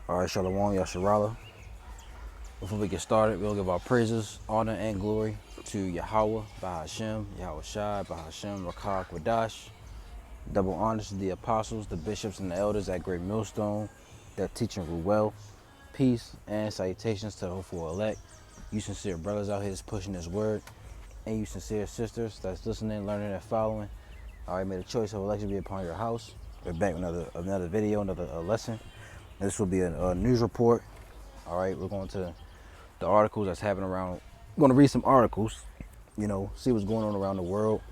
All right, Shalom, Yasharala. Before we get started, we'll give our praises, honor, and glory to Yahweh, Bahashem, Yahweh Shai, Bahashem, Rakak, Wadash. Double honors to the apostles, the bishops, and the elders at Great Millstone that teach and rule well. Peace and salutations to the hopeful elect. You sincere brothers out here that's pushing this word, and you sincere sisters that's listening, learning, and following. All right, made a choice of election be upon your house. We're back with another video, another lesson. This will be a news report. All right, we're going to the articles that's happening around. I'm going to read some articles, see what's going on around the world,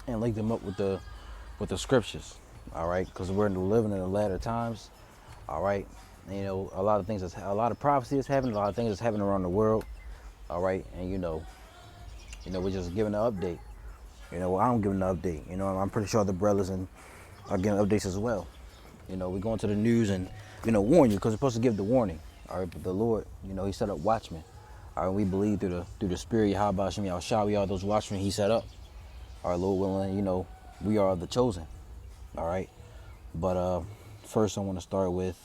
and link them up with the scriptures. All right, because we're living in the latter times. All right, and, a lot of prophecy is happening, a lot of things that's happening around the world. All right, and we're just giving an update. I'm giving an update. I'm pretty sure the brothers are giving updates as well. We go into the news and, warn you because we're supposed to give the warning. All right, but the Lord, he set up watchmen. All right, we believe through the spirit, Yahweh Hashem Yahushua, we are those watchmen he set up. All right, Lord willing, we are the chosen. All right, but first I want to start with,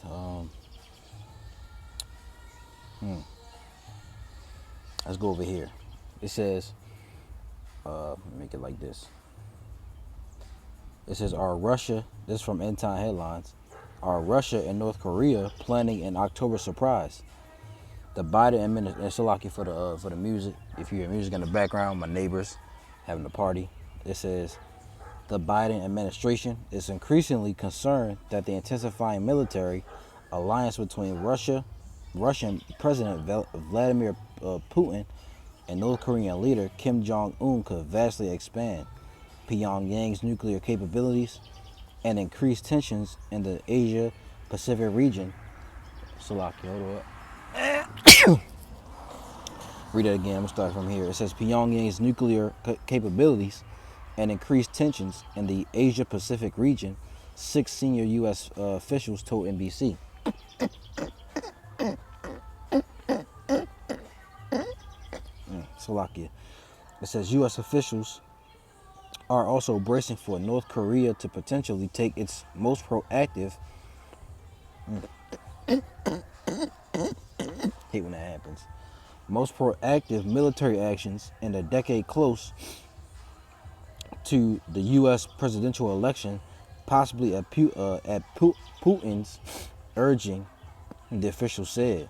let's go over here. It says, make it like this. It says, this is from End Time Headlines, are Russia and North Korea planning an October surprise? The Biden administration, and Salaki for the music, if you hear music in the background, my neighbors having a party. It says, the Biden administration is increasingly concerned that the intensifying military alliance between Russian President Vladimir Putin and North Korean leader Kim Jong-un could vastly expand Pyongyang's nuclear capabilities and increase tensions in the Asia-Pacific region. Salaki, hold up. Read it again, I'm gonna start from here. It says Pyongyang's nuclear capabilities and increased tensions in the Asia-Pacific region, 6 senior U.S. Officials told NBC. Salakia. It says U.S. officials are also bracing for North Korea to potentially take its most proactive hate when that happens. Most proactive military actions in a decade close to the U.S. presidential election, possibly at Putin's urging, the officials said.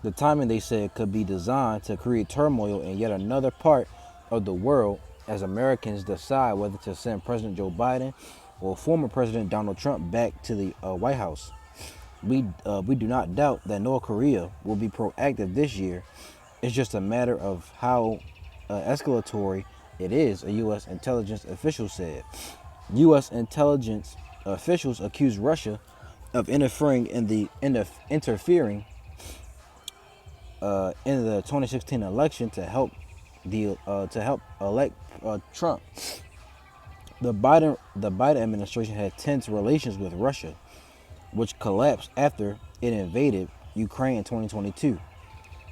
The timing, they said, could be designed to create turmoil in yet another part of the world as Americans decide whether to send President Joe Biden or former President Donald Trump back to the White House. We do not doubt that North Korea will be proactive this year. It's just a matter of how escalatory it is, a U.S. intelligence official said. U.S. intelligence officials accuse Russia of interfering in the 2016 election to help elect Trump. The Biden administration had tense relations with Russia, which collapsed after it invaded Ukraine in 2022.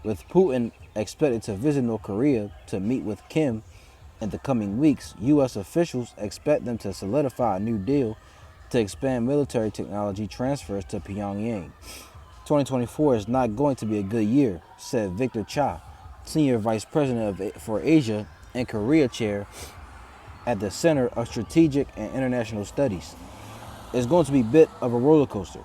With Putin expected to visit North Korea to meet with Kim in the coming weeks, U.S. officials expect them to solidify a new deal to expand military technology transfers to Pyongyang. 2024 is not going to be a good year, said Victor Cha, Senior Vice President for Asia and Korea Chair at the Center of Strategic and International Studies. It's going to be a bit of a roller coaster.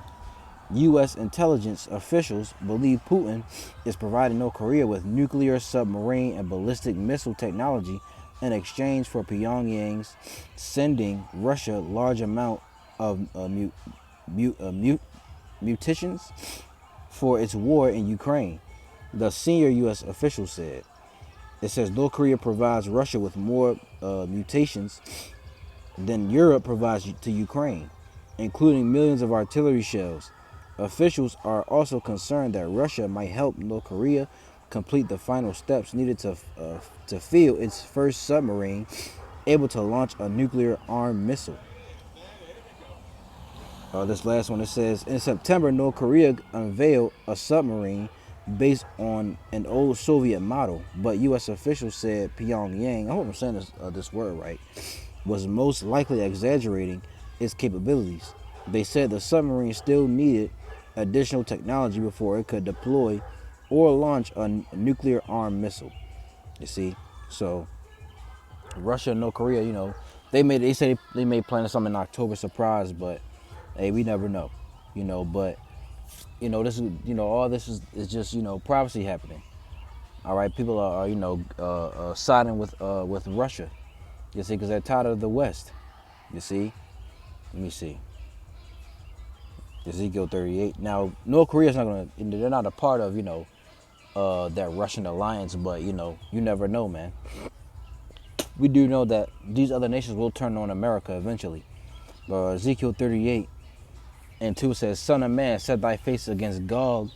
U.S. intelligence officials believe Putin is providing North Korea with nuclear, submarine, and ballistic missile technology in exchange for Pyongyang's sending Russia large amount of munitions for its war in Ukraine, the senior U.S. official said. It says North Korea provides Russia with more munitions than Europe provides to Ukraine, including millions of artillery shells. Officials are also concerned that Russia might help North Korea complete the final steps needed to field its first submarine able to launch a nuclear-armed missile. This last one, it says, in September, North Korea unveiled a submarine based on an old Soviet model, but U.S. officials said Pyongyang, I hope I'm saying this word right, was most likely exaggerating its capabilities. They said the submarine still needed additional technology before it could deploy or launch a nuclear armed missile. You see, so Russia and North Korea, they say they may plan something in October surprise, but hey, we never know, But this is all this is just prophecy happening. All right, people are siding with Russia. You see, because they're tired of the West. You see, let me see. Ezekiel 38. Now, North Korea's not gonna. They're not a part of that Russian alliance, but you never know, man. We do know that these other nations will turn on America eventually. But Ezekiel 38:2 says, "Son of man, set thy face against Gog,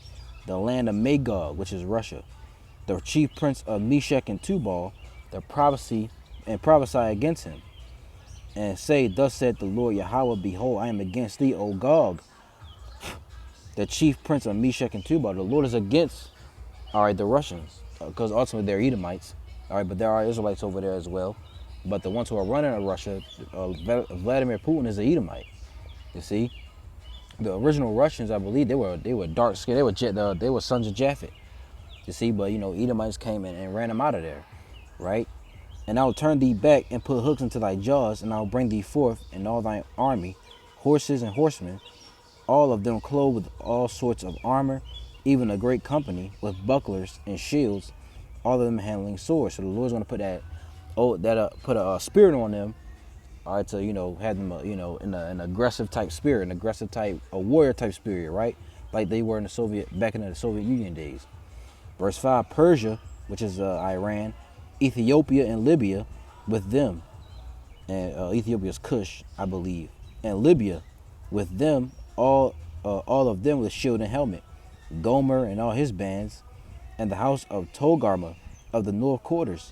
the land of Magog, which is Russia, the chief prince of Meshech and Tubal, prophesy against him, and say, Thus said the Lord Yahweh, Behold, I am against thee, O Gog, the chief prince of Meshech and Tubal." The Lord is against, the Russians, because ultimately they're Edomites. But there are Israelites over there as well. But the ones who are running Russia, Vladimir Putin is an Edomite. You see, the original Russians, I believe, they were dark skinned. They were sons of Japhet. You see, but Edomites came in and ran them out of there, right? "And I will turn thee back and put hooks into thy jaws, and I will bring thee forth in all thine army, horses and horsemen, all of them clothed with all sorts of armor, even a great company with bucklers and shields, all of them handling swords." So the Lord's going to put a spirit on them, to have them in an aggressive type spirit, a warrior type spirit, right? Like they were back in the Soviet Union days. Verse 5, "Persia, which is Iran, Ethiopia and Libya with them," and Ethiopia is Cush, I believe, "and Libya with them, all of them with shield and helmet, Gomer and all his bands, and the house of Togarmah of the north quarters,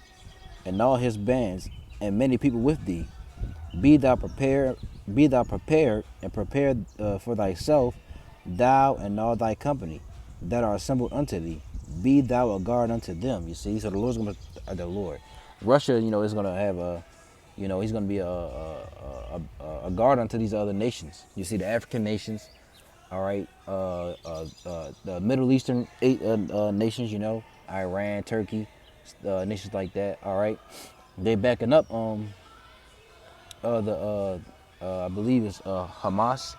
and all his bands, and many people with thee. Be thou prepared, and prepared for thyself, thou and all thy company that are assembled unto thee. Be thou a guard unto them." You see, so the Lord's gonna, Russia, is gonna have he's gonna be a guard unto these other nations. You see, the African nations, the Middle Eastern nations, Iran, Turkey, nations like that. They backing up I believe it's Hamas.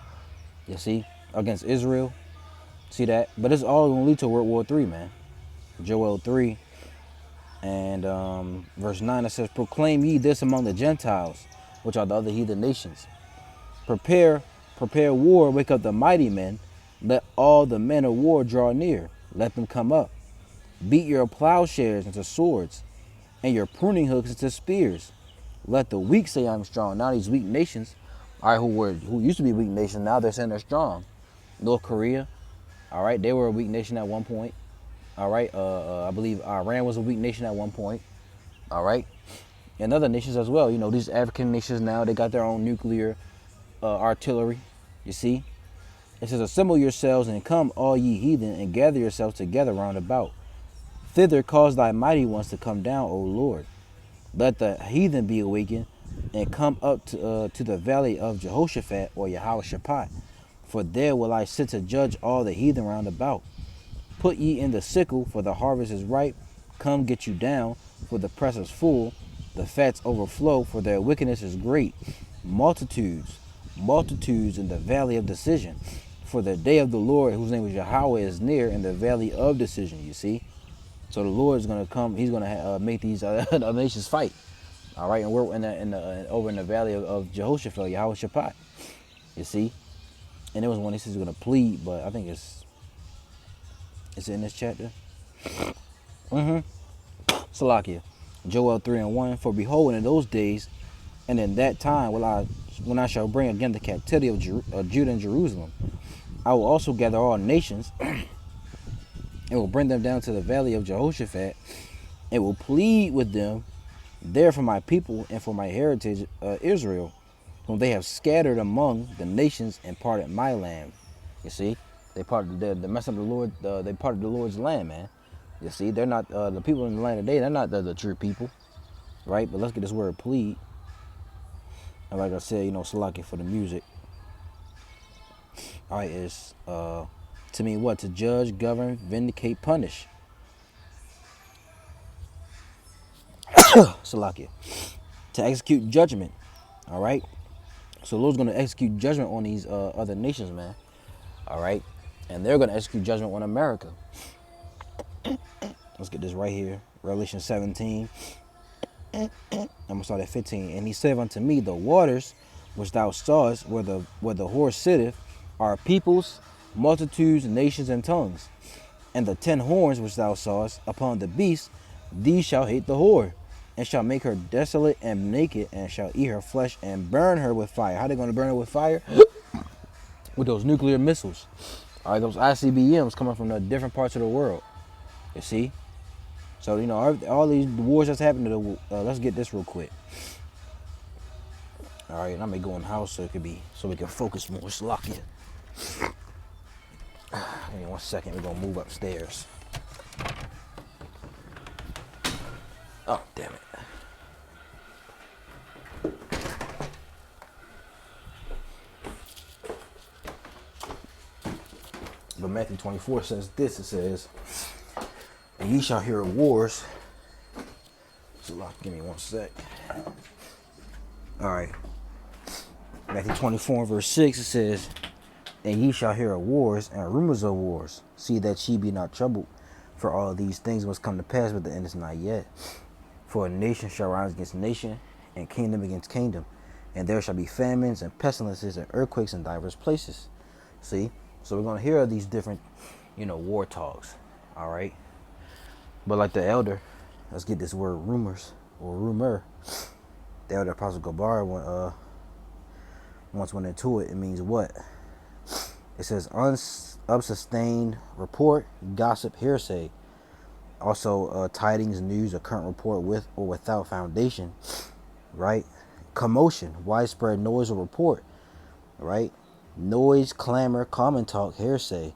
You see, against Israel. See that? But it's all gonna lead to World War III, man. Joel 3 and verse 9, it says, "Proclaim ye this among the Gentiles, which are the other heathen nations. Prepare war, wake up the mighty men. Let all the men of war draw near. Let them come up. Beat your plowshares into swords, and your pruning hooks into spears. Let the weak say, I'm strong." Now these weak nations, who used to be weak nations, now they're saying they're strong. North Korea, they were a weak nation at one point. I believe Iran was a weak nation at one point. And other nations as well. These African nations now, they got their own nuclear artillery. You see, it says, "Assemble yourselves and come, all ye heathen, and gather yourselves together round about. Thither cause thy mighty ones to come down, O Lord. Let the heathen be awakened, and come up to the valley of Jehoshaphat," or Yahweh, "for there will I sit to judge all the heathen round about. Put ye in the sickle, for the harvest is ripe. Come, get you down, for the press is full. The fats overflow, for their wickedness is great. Multitudes in the valley of decision. For the day of the Lord, whose name is Yahweh, is near in the valley of decision." You see? So the Lord is going to come. He's going to make these other nations fight. And we're over in the valley of Jehoshaphat, Yahweh. You see? And there was one he says he's going to plead, but I think it's in this chapter. Salakia. Joel 3:1. "For behold, in those days, and in that time, when I shall bring again the captivity of Judah and Jerusalem, I will also gather all nations, and will bring them down to the valley of Jehoshaphat, and will plead with them there for my people and for my heritage Israel, whom they have scattered among the nations and parted my land." You see, they messed up the Lord. They parted the Lord's land, man. You see, they're not the people in the land today. They're not the true people, right? But let's get this word plead. And like I said, Salaki for the music. It's To mean what? To judge, govern, vindicate, punish. Salakia. To execute judgment. All right. So the Lord's going to execute judgment on these other nations, man. All right. And they're going to execute judgment on America. Let's get this right here. Revelation 17. I'm going to start at 15. And he said unto me, the waters which thou sawest where the horse sitteth are peoples, multitudes, nations, and tongues. And the 10 horns which thou sawest upon the beast, these shall hate the whore, and shall make her desolate and naked, and shall eat her flesh and burn her with fire. How they going to burn her with fire? With those nuclear missiles. All right, those ICBMs coming from the different parts of the world. You see? So, you know, all these wars that's happening, let's get this real quick. All right, and I may go in the house so we can focus more. It's locked in. Give me 1 second. We're going to move upstairs. Oh, damn it. But Matthew 24 says this. It says, and ye shall hear of wars. So, give me 1 sec. All right. Matthew 24 verse 6, it says, and ye shall hear of wars and rumors of wars. See that ye be not troubled, for all these things must come to pass, but the end is not yet. For a nation shall rise against nation, and kingdom against kingdom, and there shall be famines and pestilences and earthquakes in divers places. See? So we're going to hear of these different, war talks. All right? But like the elder, let's get this word rumors, or rumor. The elder Apostle Gabar once went into it. It means what? It says unsustained report, gossip, hearsay. Also, tidings, news, a current report with or without foundation, right? Commotion, widespread noise or report, right? Noise, clamor, common talk, hearsay,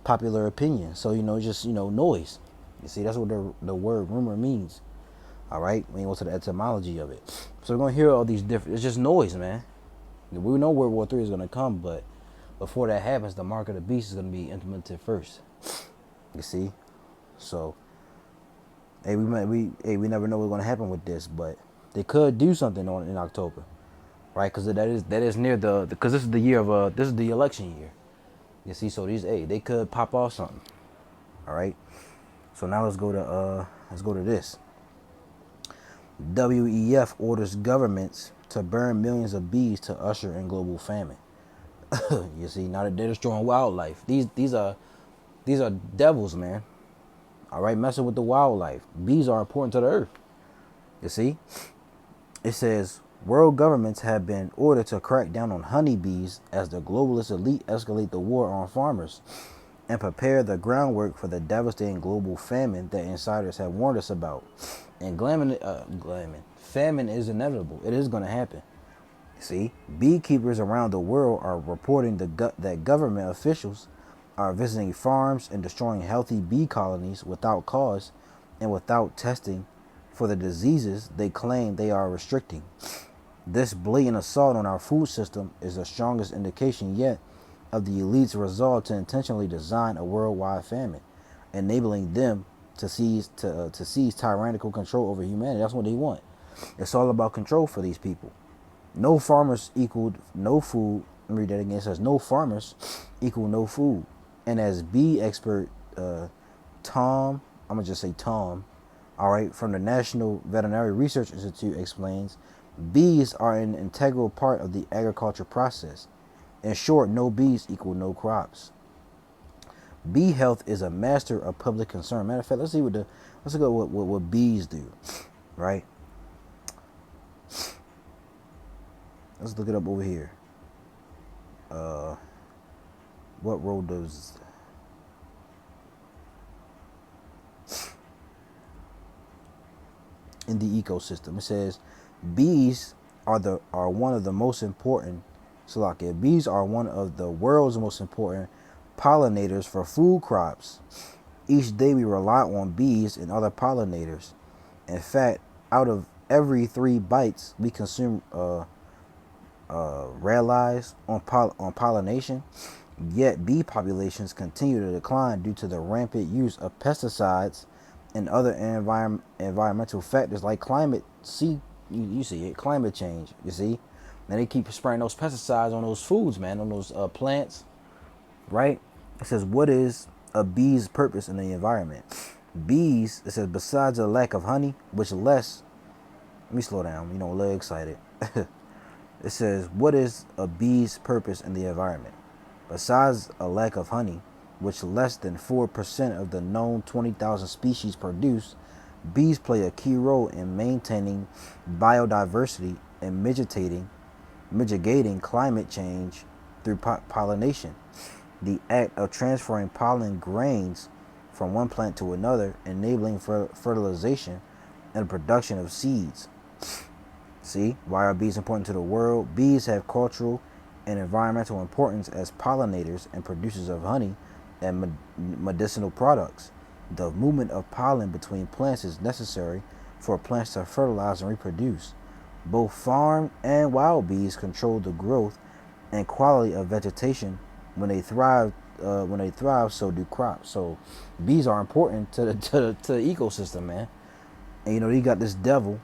popular opinion. So, just, noise. You see, that's what the word rumor means. All right? We go to the etymology of it. So we're going to hear all these different, it's just noise, man. We know World War III is going to come, but before that happens, the mark of the beast is going to be implemented first. You see? So, we never know what's going to happen with this, but they could do something on in October, right? Because that is near because this is the year of this is the election year. You see, so they could pop off something. All right. So now let's go to this. WEF orders governments to burn millions of bees to usher in global famine. You see, now that they're destroying wildlife. These are devils, man. All right, messing with the wildlife. Bees are important to the earth. You see, it says world governments have been ordered to crack down on honeybees as the globalist elite escalate the war on farmers and prepare the groundwork for the devastating global famine that insiders have warned us about. And famine is inevitable. It is going to happen. See, beekeepers around the world are reporting that government officials are visiting farms and destroying healthy bee colonies without cause and without testing for the diseases they claim they are restricting. This blatant assault on our food system is the strongest indication yet of the elite's resolve to intentionally design a worldwide famine, enabling them to seize tyrannical control over humanity. That's what they want. It's all about control for these people. No farmers equaled no food. Let me read that again. It says no farmers equal no food. And as bee expert Tom, I'm going to just say Tom, all right, from the National Veterinary Research Institute explains, bees are an integral part of the agriculture process. In short, no bees equal no crops. Bee health is a matter of public concern. Matter of fact, let's look at what bees do, right? Let's look it up over here. What role does in the ecosystem? It says bees are one of the most important. Bees are one of the world's most important pollinators for food crops. Each day we rely on bees and other pollinators. In fact, out of every 3 bites we consume relies on pollination. Yet bee populations continue to decline due to the rampant use of pesticides and other environmental factors like climate. See, you see it, climate change. You see, and they keep spraying those pesticides on those foods, man, on those plants, right? It says, what is a bee's purpose in the environment? Bees, it says, besides the lack of honey, which less. Let me slow down. You know, a little excited. It says, what is a bee's purpose in the environment? Besides a lack of honey, which less than 4% of the known 20,000 species produce, bees play a key role in maintaining biodiversity and mitigating climate change through pollination, the act of transferring pollen grains from one plant to another, enabling fertilization and production of seeds. See, why are bees important to the world? Bees have cultural and environmental importance as pollinators and producers of honey and medicinal products. The movement of pollen between plants is necessary for plants to fertilize and reproduce. Both farm and wild bees control the growth and quality of vegetation. When they thrive, so do crops. So, bees are important to the ecosystem, man. And you know, you got this devil.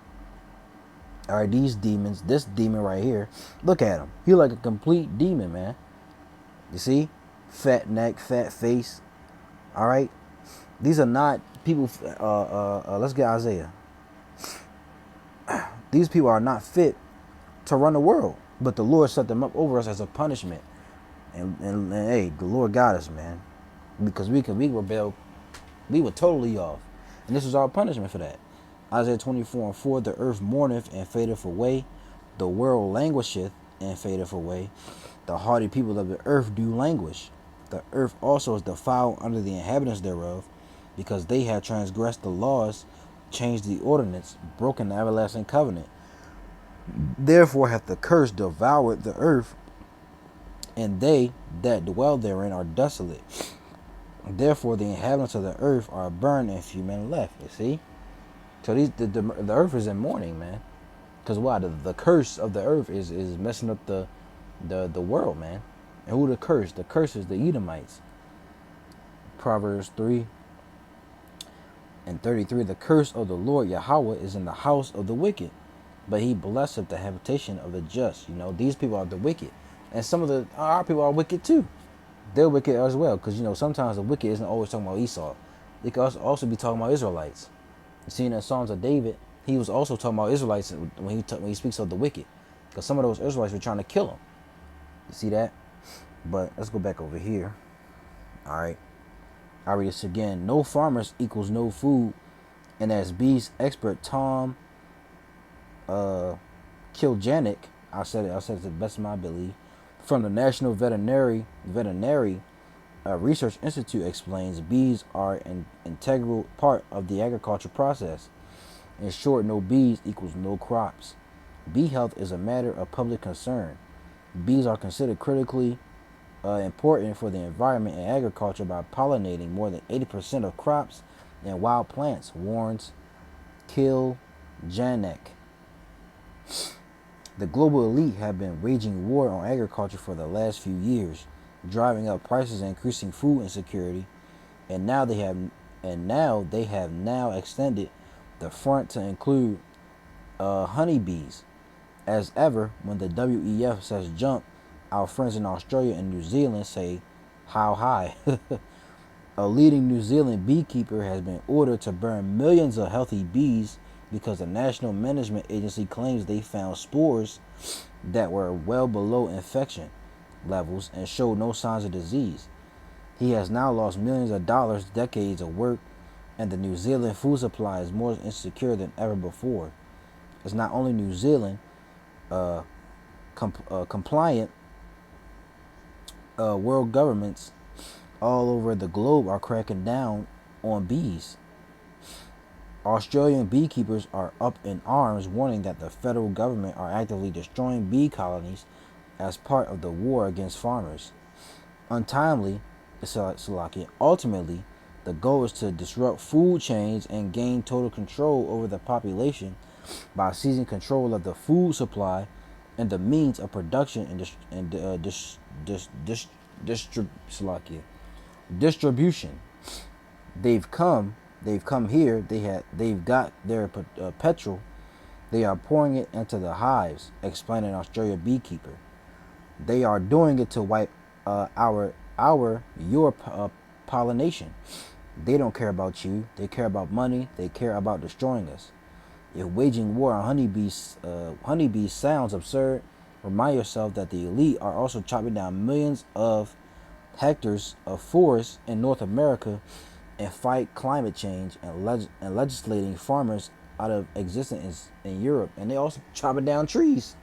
All right, these demons. This demon right here. Look at him. He like a complete demon, man. You see, fat neck, fat face. All right, these are not people. Let's get Isaiah. These people are not fit to run the world, but the Lord set them up over us as a punishment. And hey, the Lord got us, man, because we rebelled, we were totally off, and this was our punishment for that. Isaiah 24:4, the earth mourneth and fadeth away, the world languisheth and fadeth away, the hardy people of the earth do languish. The earth also is defiled under the inhabitants thereof, because they have transgressed the laws, changed the ordinance, broken the everlasting covenant. Therefore hath the curse devoured the earth, and they that dwell therein are desolate. Therefore the inhabitants of the earth are burned, and few men left. You see? So the earth is in mourning, man. Because why? The curse of the earth is messing up the world, man. And who the curse? The curse is the Edomites. Proverbs 3:33, the curse of the Lord Yahweh is in the house of the wicked, but he blesseth the habitation of the just. You know, these people are the wicked. And some of our people are wicked too. They're wicked as well, because you know sometimes the wicked isn't always talking about Esau. They could also be talking about Israelites. You see in the Psalms of David, he was also talking about Israelites when he speaks of the wicked, because some of those Israelites were trying to kill him. You see that? But let's go back over here. All right, I'll read this again. No farmers equals no food, and as bees expert Tom Kiljanik, I said it to the best of my ability, from the National Veterinary Research Institute explains, bees are an integral part of the agriculture process. In short, no bees equals no crops. Bee health is a matter of public concern. Bees are considered critically important for the environment and agriculture by pollinating more than 80% of crops and wild plants, warns Kiljanik. The global elite have been waging war on agriculture for the last few years, driving up prices and increasing food insecurity, and now they have extended the front to include honeybees. As ever, when the WEF says jump, our friends in Australia and New Zealand say how high. A leading New Zealand beekeeper has been ordered to burn millions of healthy bees because the National Management Agency claims they found spores that were well below infection levels and showed no signs of disease. He has now lost millions of dollars, decades of work, and the New Zealand food supply is more insecure than ever before. It's not only New Zealand, compliant world governments all over the globe are cracking down on bees. Australian beekeepers are up in arms, warning that the federal government are actively destroying bee colonies as part of the war against farmers. Untimely, ultimately, the goal is to disrupt food chains and gain total control over the population by seizing control of the food supply and the means of production and distribution. They've come. They've come here. They've got their petrol. They are pouring it into the hives, explained an Australia beekeeper. They are doing it to wipe your pollination. They don't care about you. They care about money. They care about destroying us. If waging war on honeybees sounds absurd, remind yourself that the elite are also chopping down millions of hectares of forests in North America and fight climate change and legislating farmers out of existence in Europe. And they also chopping down trees.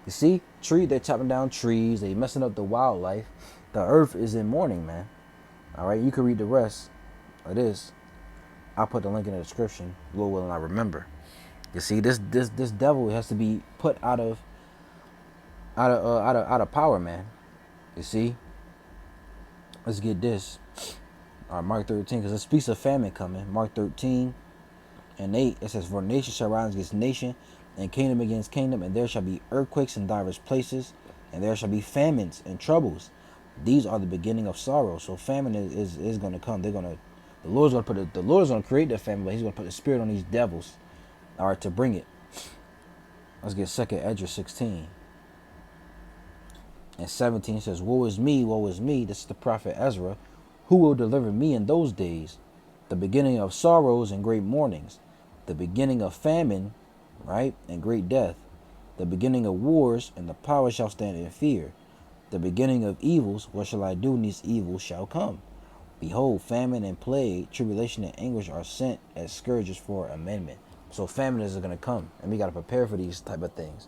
You see, they're chopping down trees. They messing up the wildlife. The earth is in mourning, man. All right, you can read the rest of this. I'll put the link in the description. Lord willing, I remember. You see, this devil has to be put out of power, man. You see. Let's get this. All right, Mark 13, because it speaks of famine coming. Mark 13 and 8, it says, "For nation shall rise against nation, and kingdom against kingdom, and there shall be earthquakes in divers places, and there shall be famines and troubles. These are the beginning of sorrow." So famine is going to come. The Lord's going to create the famine, but He's going to put the spirit on these devils, all right, to bring it. Let's get 2 Ezra 16 and 17. It says, woe is me, woe is me." This is the prophet Ezra. "Who will deliver me in those days? The beginning of sorrows and great mournings, the beginning of famine, right, and great death, the beginning of wars, and the power shall stand in fear. The beginning of evils, what shall I do when these evils shall come? Behold, famine and plague, tribulation and anguish are sent as scourges for amendment." So famine is going to come, and we got to prepare for these type of things.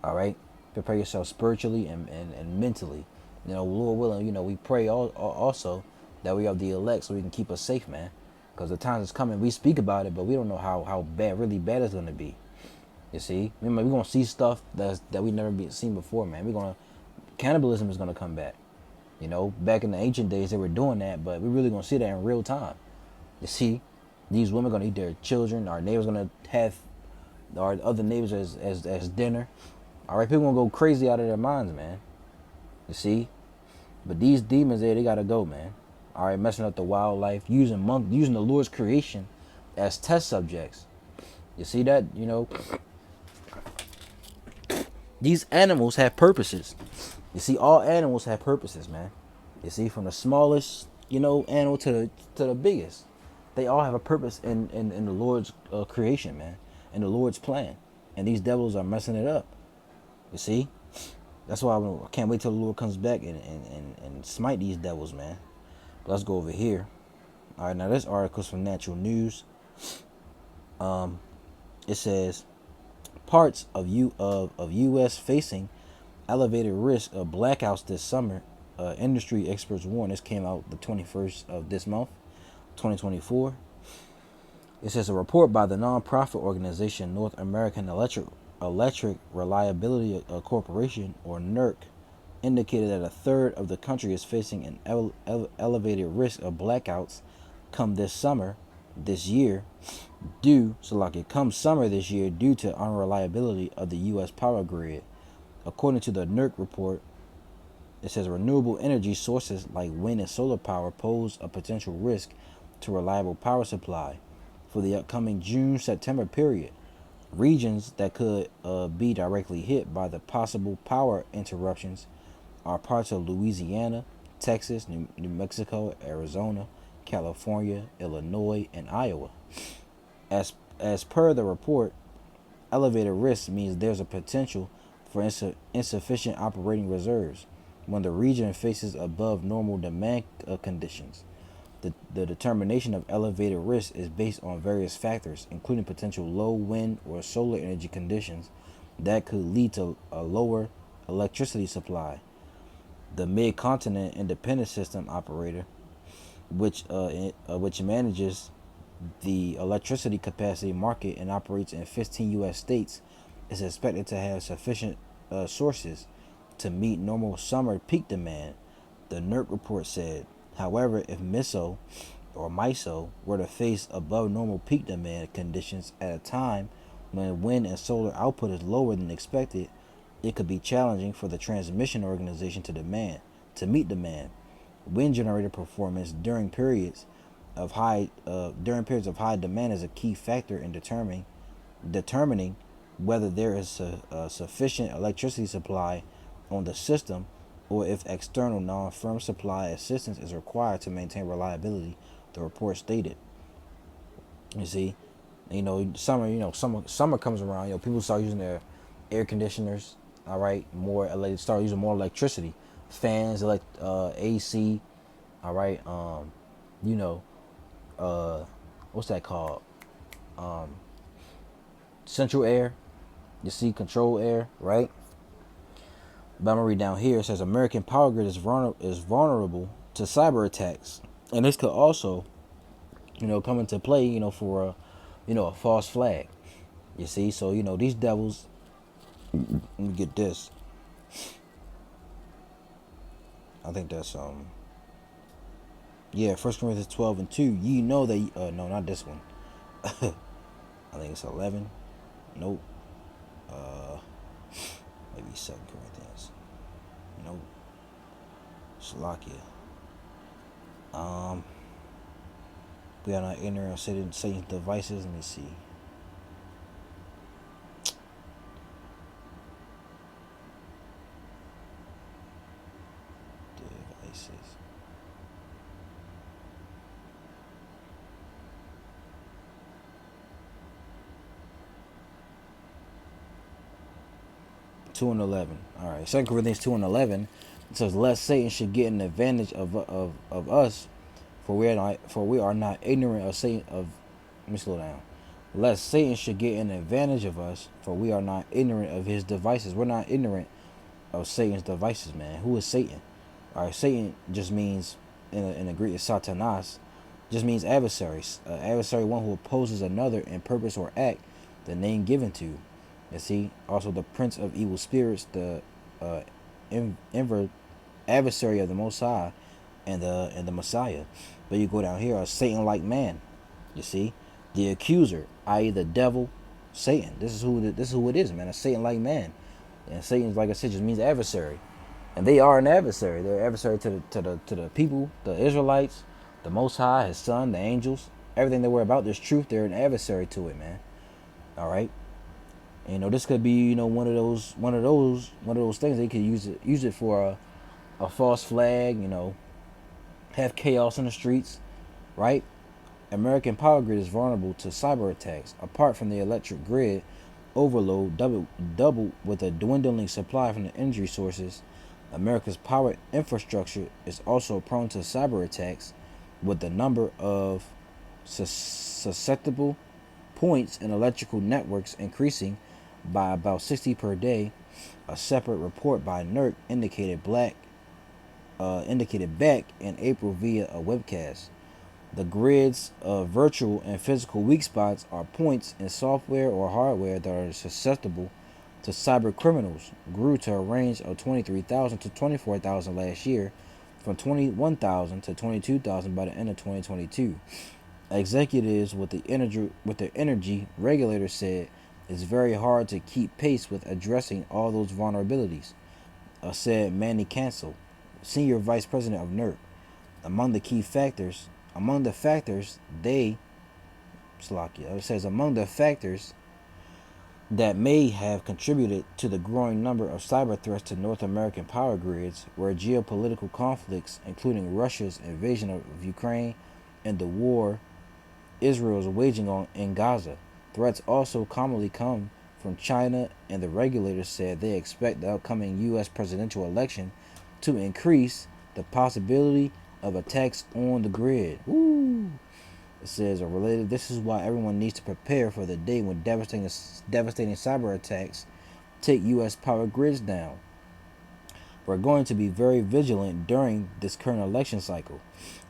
All right, prepare yourself spiritually and mentally. You know, Lord willing, you know, we pray also that we are the elect so we can keep us safe, man. Because the times is coming, we speak about it, but we don't know how really bad it's going to be. You see, remember, we're going to see stuff that we never seen before, man. Cannibalism is going to come back. You know, back in the ancient days, they were doing that, but we're really going to see that in real time. You see, these women are going to eat their children. Our neighbors going to have our other neighbors as dinner. All right, people going to go crazy out of their minds, man. You see, but these demons there, they got to go, man. All right, messing up the wildlife, using the Lord's creation as test subjects. You see that? You know, these animals have purposes. You see, all animals have purposes, man. You see, from the smallest, you know, animal to the biggest, they all have a purpose in the Lord's creation, man, in the Lord's plan. And these devils are messing it up. You see, that's why I can't wait till the Lord comes back and smite these devils, man. But let's go over here. All right, now this article's from Natural News. It says parts of U.S. facing elevated risk of blackouts this summer. Industry experts warn. This came out the 21st of this month, 2024. It says a report by the nonprofit organization North American Electric Reliability Corporation, or NERC, indicated that a third of the country is facing an elevated risk of blackouts come summer this year due to unreliability of the U.S. power grid. According to the NERC report, it says renewable energy sources like wind and solar power pose a potential risk to reliable power supply for the upcoming June-September period. Regions that could be directly hit by the possible power interruptions are parts of Louisiana, Texas, New Mexico, Arizona, California, Illinois, and Iowa. As per the report, elevated risk means there's a potential for insufficient operating reserves when the region faces above normal demand conditions. The determination of elevated risk is based on various factors, including potential low wind or solar energy conditions that could lead to a lower electricity supply. The Mid-Continent Independent System Operator, which manages the electricity capacity market and operates in 15 U.S. states, is expected to have sufficient sources to meet normal summer peak demand, the NERC report said. However, if MISO were to face above normal peak demand conditions at a time when wind and solar output is lower than expected, it could be challenging for the transmission organization to to meet demand. Wind generator performance during periods of high demand is a key factor in determining whether there is a sufficient electricity supply on the system, or if external non-firm supply assistance is required to maintain reliability, the report stated. You see, summer comes around. People start using their air conditioners. All right, start using more electricity, fans, AC. All right, what's that called? Central air. You see, control air, right? But I'm gonna read down here. It says American power grid is vulnerable to cyber attacks, and this could also, come into play, for a false flag. You see, so these devils. Let me get this. I think that's yeah, 1 Corinthians 12:2. Ye know that no, not this one. I think it's 11. Nope. Maybe 2 Corinthians. Nope. Salakia. We are not ignorant of Satan's devices. Let me see. Devices. Two and 11. All right. 2 Corinthians 2:11. It says, "Lest Satan should get an advantage of us, for we are not ignorant of Satan of." Let me slow down. Lest Satan should get an advantage of us, for we are not ignorant of his devices. We're not ignorant of Satan's devices, man. Who is Satan? All right. Satan just means in the Greek is Satanas. Just means adversaries. Adversary, one who opposes another in purpose or act. The name given to. You see, also the prince of evil spirits, the adversary of the Most High, and the Messiah. But you go down here, a Satan-like man. You see, the accuser, i.e., the devil, Satan. This is who it is, man. A Satan-like man, and Satan, like I said, just means adversary, and they are an adversary. They're adversary to the people, the Israelites, the Most High, His Son, the angels, everything that we're about. This truth, they're an adversary to it, man. All right. This could be, one of those things. They could use it for a false flag, have chaos in the streets, right? American power grid is vulnerable to cyber attacks. Apart from the electric grid overload, double with a dwindling supply from the energy sources, America's power infrastructure is also prone to cyber attacks, with the number of susceptible points in electrical networks increasing by about 60 per day. A separate report by NERC indicated back in April via a webcast. The grid's virtual and physical weak spots are points in software or hardware that are susceptible to cyber criminals. Grew to a range of 23,000 to 24,000 last year, from 21,000 to 22,000 by the end of 2022. Executives with the energy regulator said it's very hard to keep pace with addressing all those vulnerabilities, said Manny Cancel, senior vice president of NERC. Among the factors that may have contributed to the growing number of cyber threats to North American power grids were geopolitical conflicts, including Russia's invasion of Ukraine and the war Israel is waging in Gaza. Threats also commonly come from China, and the regulators said they expect the upcoming U.S. presidential election to increase the possibility of attacks on the grid. Woo! It says, this is why everyone needs to prepare for the day when devastating cyber attacks take U.S. power grids down. We're going to be very vigilant during this current election cycle,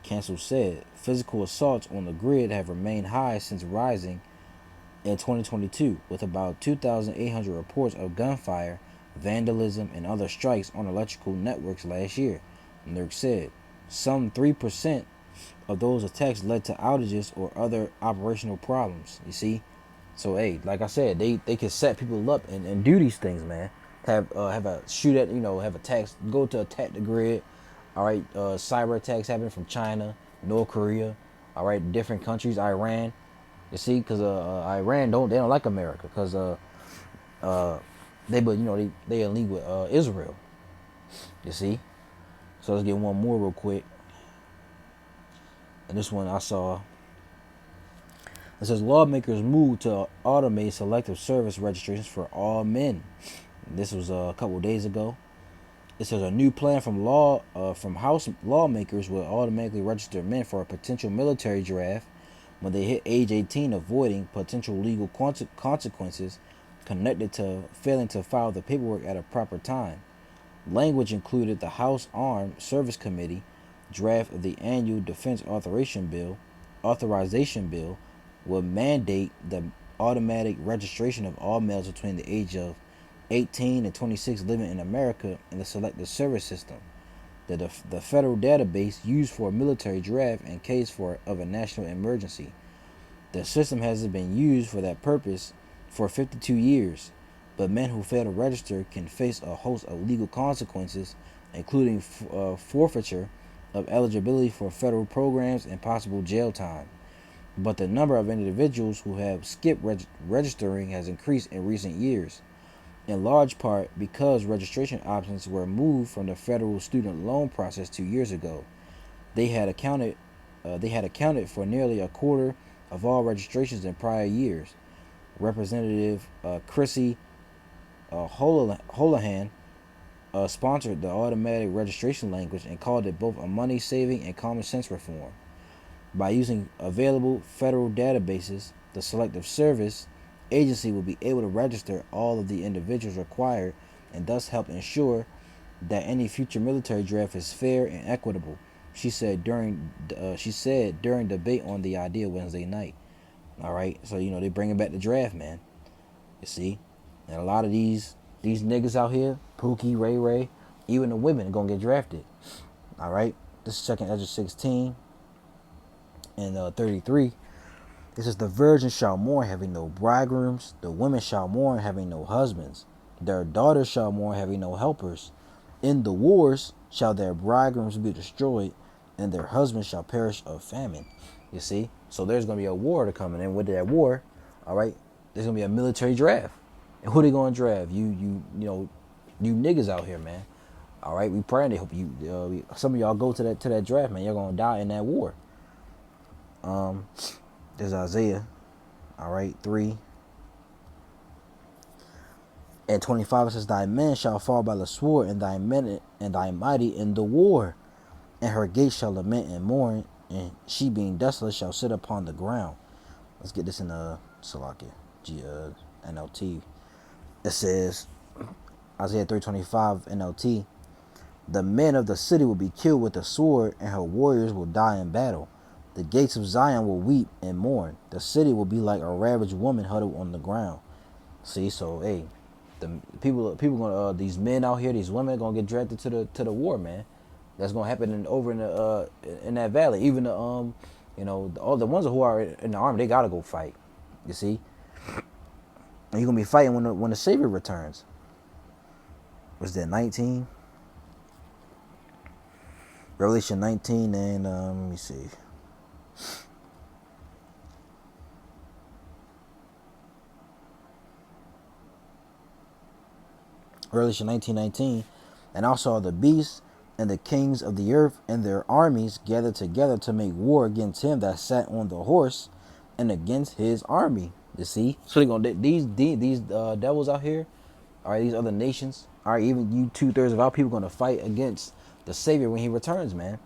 Cancel said. Physical assaults on the grid have remained high since rising in 2022, with about 2,800 reports of gunfire, vandalism, and other strikes on electrical networks last year, NERC said. Some 3% of those attacks led to outages or other operational problems. You see? So, hey, like I said, they can set people up and do these things, man. Have a shoot at, have attacks, go to attack the grid, All right, cyber attacks happening from China, North Korea. All right, different countries, Iran. You see, because Iran don't like America because they in league with Israel. You see, so let's get one more real quick. And this one I saw. It says lawmakers move to automate selective service registrations for all men. This was a couple of days ago. It says a new plan from House lawmakers will automatically register men for a potential military draft when they hit age 18, avoiding potential legal consequences connected to failing to file the paperwork at a proper time. Language included the House Armed Service Committee draft of the annual Defense Authorization Bill will mandate the automatic registration of all males between the age of 18 and 26 living in America in the Selective Service System, the federal database used for a military draft in case of a national emergency. The system has been used for that purpose for 52 years, but men who fail to register can face a host of legal consequences, including forfeiture of eligibility for federal programs and possible jail time. But the number of individuals who have skipped registering has increased in recent years, in large part because registration options were moved from the federal student loan process 2 years ago. They had accounted for nearly a quarter of all registrations in prior years. Representative Chrissy Holohan sponsored the automatic registration language and called it both a money-saving and common-sense reform. By using available federal databases, the Selective Service Agency will be able to register all of the individuals required and thus help ensure that any future military draft is fair and equitable, she said during debate on the idea Wednesday night. All right, so they bringing back the draft, man. You see, and a lot of these niggas out here, Pookie, Ray Ray, even the women are gonna get drafted. All right, this is checking Ezra 16 and 33. It says the virgins shall mourn, having no bridegrooms. The women shall mourn, having no husbands. Their daughters shall mourn, having no helpers. In the wars shall their bridegrooms be destroyed, and their husbands shall perish of famine. You see? So there's going to be a war coming in. With that war, all right, there's going to be a military draft. And who they going to draft? You niggas out here, man. All right, we praying to help you. Some of y'all go to that draft, man. You're going to die in that war. There's Isaiah, all right, 3 and 25. It says, thy men shall fall by the sword, and thy mighty in the war, and her gates shall lament and mourn, and she being desolate shall sit upon the ground. Let's get this in Salakia, NLT. It says, Isaiah 3:25 NLT, the men of the city will be killed with the sword, and her warriors will die in battle. The gates of Zion will weep and mourn. The city will be like a ravaged woman huddled on the ground. See, so hey, the people gonna these men out here, these women are gonna get drafted to the war, man. That's gonna happen over in that valley. Even all the ones who are in the army, they gotta go fight. You see, and you're gonna be fighting when the Savior returns. Was that 19? Revelation 19 and let me see. Revelation 19:19, and I saw the beasts and the kings of the earth and their armies gathered together to make war against him that sat on the horse and against his army. You see, so they gonna these devils out here, all right, these other nations, all right, even you 2/3 of our people gonna fight against the Savior when he returns, man.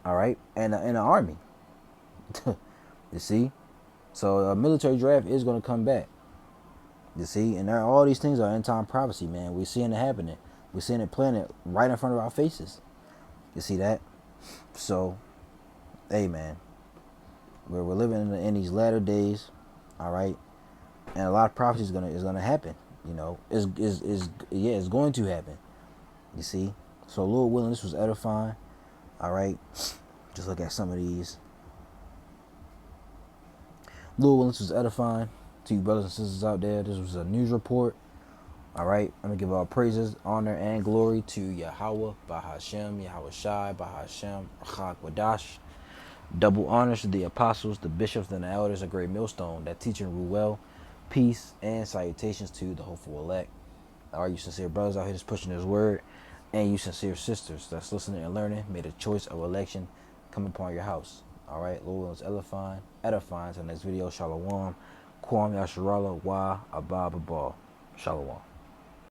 All right, and an army. You see, so a military draft is gonna come back. You see, and all these things are end time prophecy, man. We're seeing it happening. We're seeing it playing right in front of our faces. You see that? So, hey, man, we're living in these latter days, all right, and a lot of prophecy is gonna happen. It's going to happen. You see, so Lord willing, this was edifying. All right, just look at some of these. Lord willing, this was edifying to you brothers and sisters out there. This was a news report. All right, I'm gonna give all praises, honor, and glory to Yahweh, Bahashem, Yahweh Shai, Bahashem, Chak Wadash. Double honors to the apostles, the bishops, and the elders of Great Millstone that teach and rule well. Peace and salutations to the hopeful elect. Are you sincere brothers out here just pushing His word? And you sincere sisters that's listening and learning, may the choice of election come upon your house. All right, Lord is edifying. So next video, Shalom. Kwam Yasharala Wa Abba Babal. Shalom.